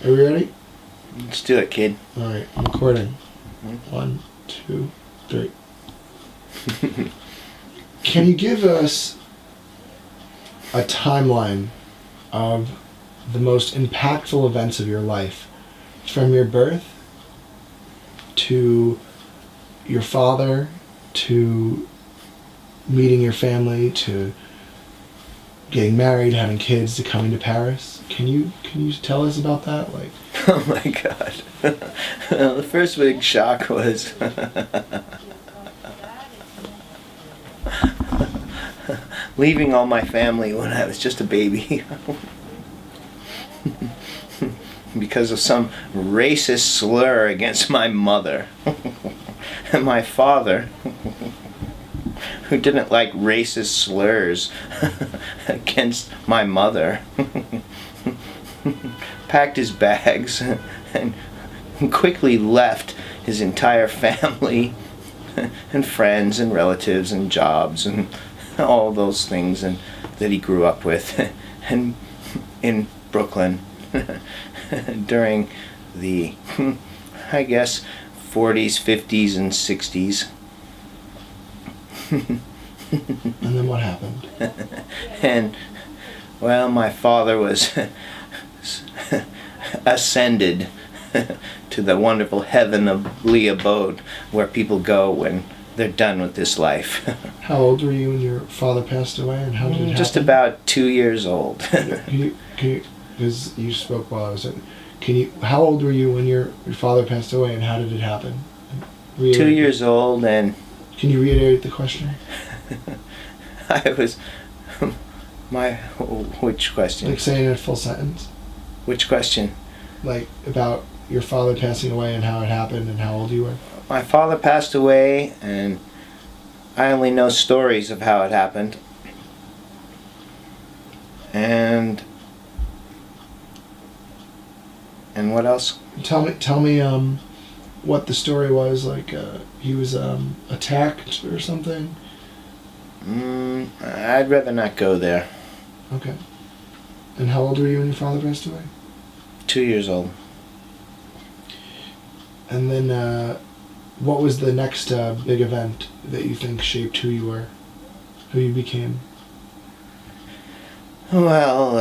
Are we ready? Let's do it, kid. Alright, I'm recording. 1, 2, 3. Can you give us a timeline of the most impactful events of your life? From your birth to your father, to meeting your family, to getting married, having kids, to coming to Paris. Can you tell us about that? Like, Oh my god. Well, the first big shock was leaving all my family when I was just a baby. Because of some racist slur against my mother. And my father, who didn't like racist slurs against my mother, packed his bags and quickly left his entire family and friends and relatives and jobs and all those things and that he grew up with and in Brooklyn during the, I guess, 40s, 50s, and 60s. and then what happened? And, well, my father was ascended to the wonderful heavenly abode where people go when they're done with this life. How old were you when your father passed away, and how did it happen? Just about 2 years old. Can you, because you spoke while I was in, how old were you when your father passed away, and how did it happen? 2 years old, and... Can you reiterate the question? I was... Which question? Like, say it in a full sentence. Which question? Like, about your father passing away and how it happened and how old you were. My father passed away, and I only know stories of how it happened. And what else? Tell me what the story was. Like, he was attacked or something. I'd rather not go there. Okay. And how old were you when your father passed away? 2 years old. And then, what was the next big event that you think shaped who you were, who you became? Well,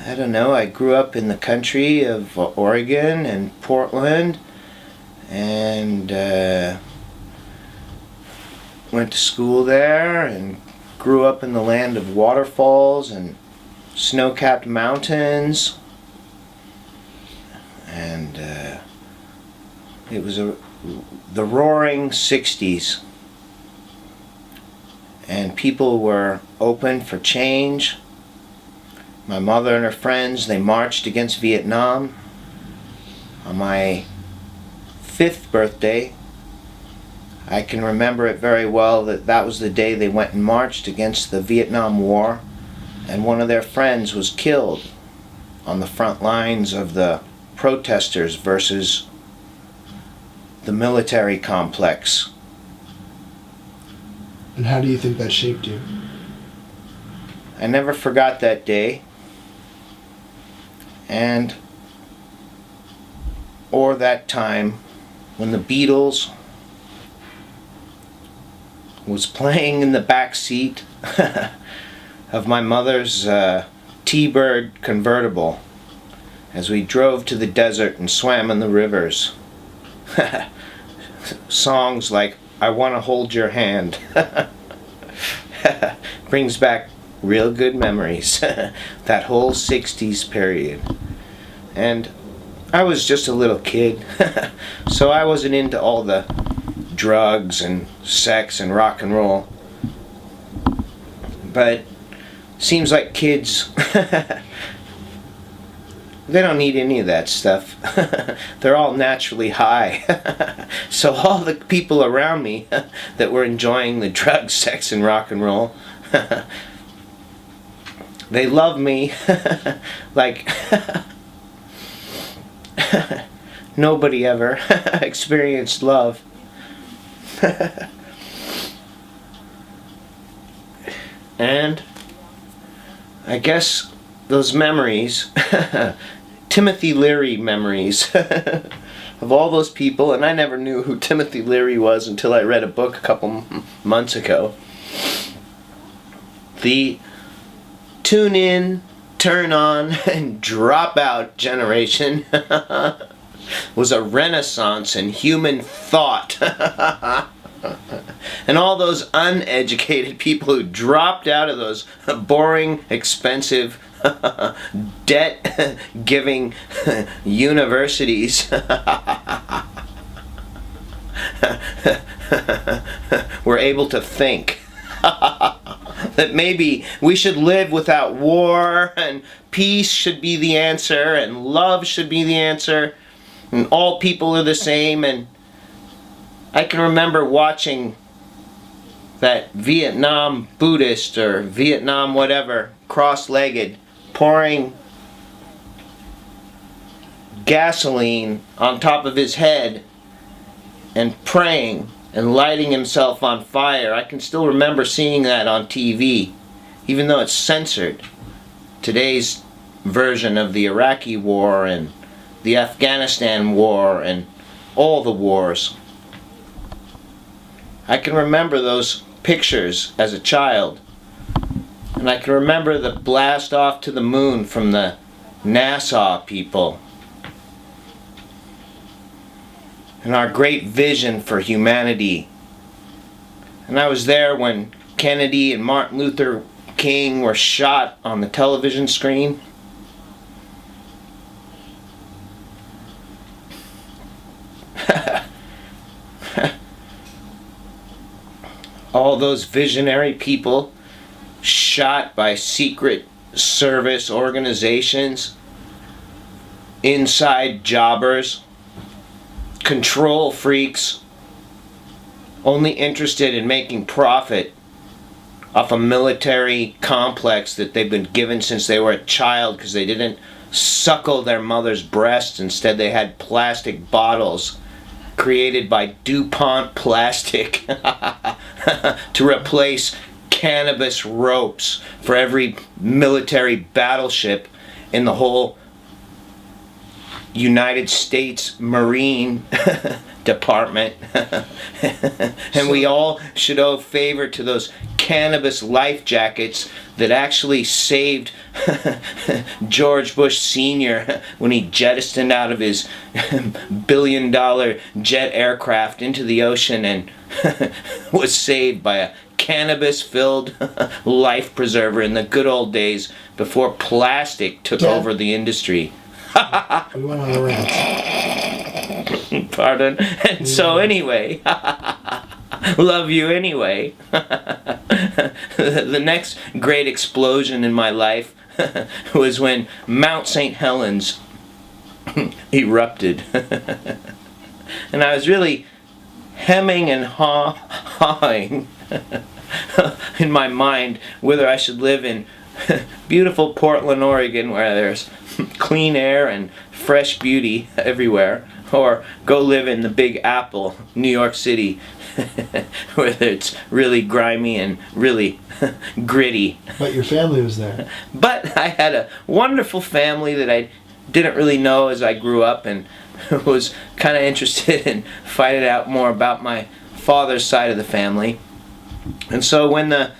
I don't know. I grew up in the country of Oregon and Portland, and went to school there, and grew up in the land of waterfalls and snow-capped mountains. And it was the roaring 60s, and people were open for change. My mother and her friends, they marched against Vietnam. On my 5th birthday, I can remember it very well, that was the day they went and marched against the Vietnam War, and one of their friends was killed on the front lines of the protesters versus the military complex. And how do you think that shaped you? I never forgot that day, or that time when the Beatles was playing in the back seat of my mother's T-Bird convertible as we drove to the desert and swam in the rivers. Songs like "I Want to Hold Your Hand" brings back real good memories. That whole 60s period. And I was just a little kid, so I wasn't into all the drugs and sex and rock and roll. But seems like kids, they don't need any of that stuff. They're all naturally high. So all the people around me that were enjoying the drugs, sex, and rock and roll, they love me like nobody ever experienced love. And I guess those memories Timothy Leary memories of all those people, and I never knew who Timothy Leary was until I read a book a couple months ago. The tune in, turn on, and drop out generation was a renaissance in human thought. And all those uneducated people who dropped out of those boring, expensive, debt-giving universities were able to think that maybe we should live without war, and peace should be the answer, and love should be the answer, and all people are the same. And I can remember watching that Vietnam Buddhist or Vietnam whatever, cross-legged, pouring gasoline on top of his head and praying and lighting himself on fire. I can still remember seeing that on TV, even though it's censored. Today's version of the Iraqi war and the Afghanistan war and all the wars. I can remember those pictures as a child, and I can remember the blast off to the moon from the NASA people, and our great vision for humanity. And I was there when Kennedy and Martin Luther King were shot on the television screen. All those visionary people shot by secret service organizations, inside jobbers, control freaks, only interested in making profit off a military complex that they've been given since they were a child because they didn't suckle their mother's breasts. Instead, they had plastic bottles created by DuPont plastic to replace cannabis ropes for every military battleship in the whole United States Marine Department. And we all should owe favor to those cannabis life jackets that actually saved George Bush Sr. when he jettisoned out of his billion-dollar jet aircraft into the ocean and was saved by a cannabis-filled life preserver in the good old days before plastic took over the industry. We went on a rant. Pardon. And so anyway, love you anyway. The next great explosion in my life was when Mount St. Helens erupted. And I was really hemming and hawing in my mind whether I should live in beautiful Portland, Oregon, where there's clean air and fresh beauty everywhere, or go live in the Big Apple, New York City, where it's really grimy and really gritty. But your family was there. But I had a wonderful family that I didn't really know as I grew up, and was kind of interested in finding out more about my father's side of the family. And so when the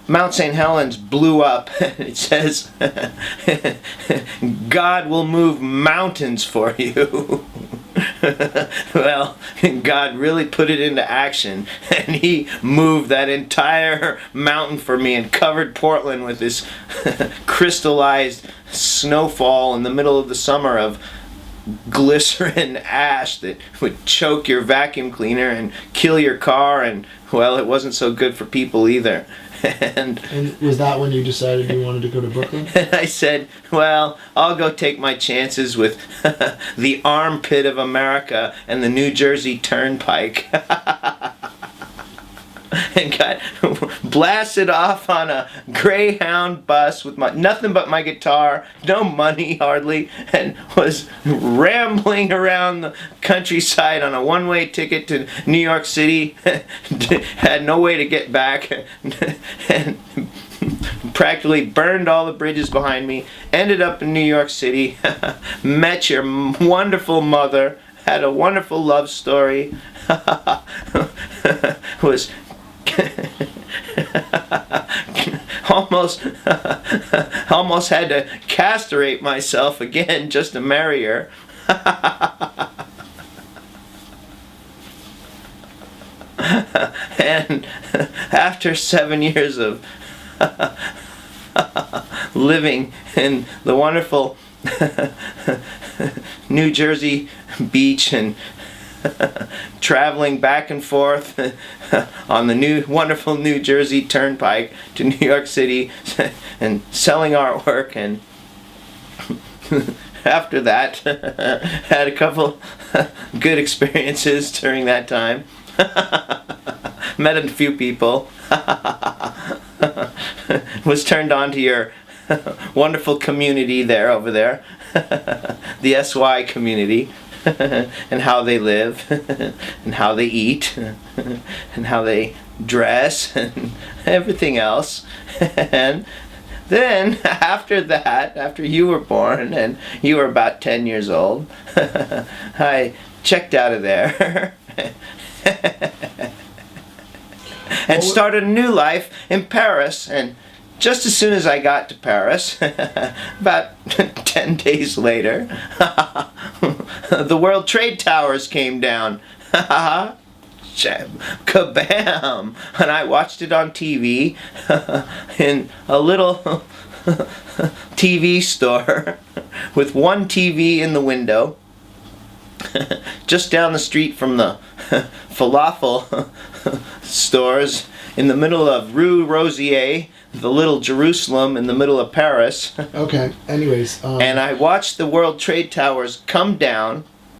Mount St. Helens blew up, it says, God will move mountains for you. Well, God really put it into action, and He moved that entire mountain for me and covered Portland with this crystallized snowfall in the middle of the summer of glycerin ash that would choke your vacuum cleaner and kill your car, and well, it wasn't so good for people either. And was that when you decided you wanted to go to Brooklyn? And I said, well, I'll go take my chances with the armpit of America and the New Jersey Turnpike. And got blasted off on a Greyhound bus with nothing but my guitar, no money hardly, and was rambling around the countryside on a one-way ticket to New York City. Had no way to get back, and practically burned all the bridges behind me, ended up in New York City, met your wonderful mother, had a wonderful love story, was almost had to castrate myself again just to marry her. And after 7 years of living in the wonderful New Jersey beach and traveling back and forth on the wonderful New Jersey Turnpike to New York City and selling artwork, and after that had a couple good experiences during that time. Met a few people. Was turned on to your wonderful community over there, the SY community, and how they live, and how they eat, and how they dress, and everything else. And then after that, after you were born and you were about 10 years old, I checked out of there and started a new life in Paris. And just as soon as I got to Paris, about 10 days later, the World Trade Towers came down. Kabam! And I watched it on TV in a little TV store with one TV in the window, just down the street from the falafel stores in the middle of Rue Rosier, the little Jerusalem in the middle of Paris. Okay. Anyways. And I watched the World Trade Towers come down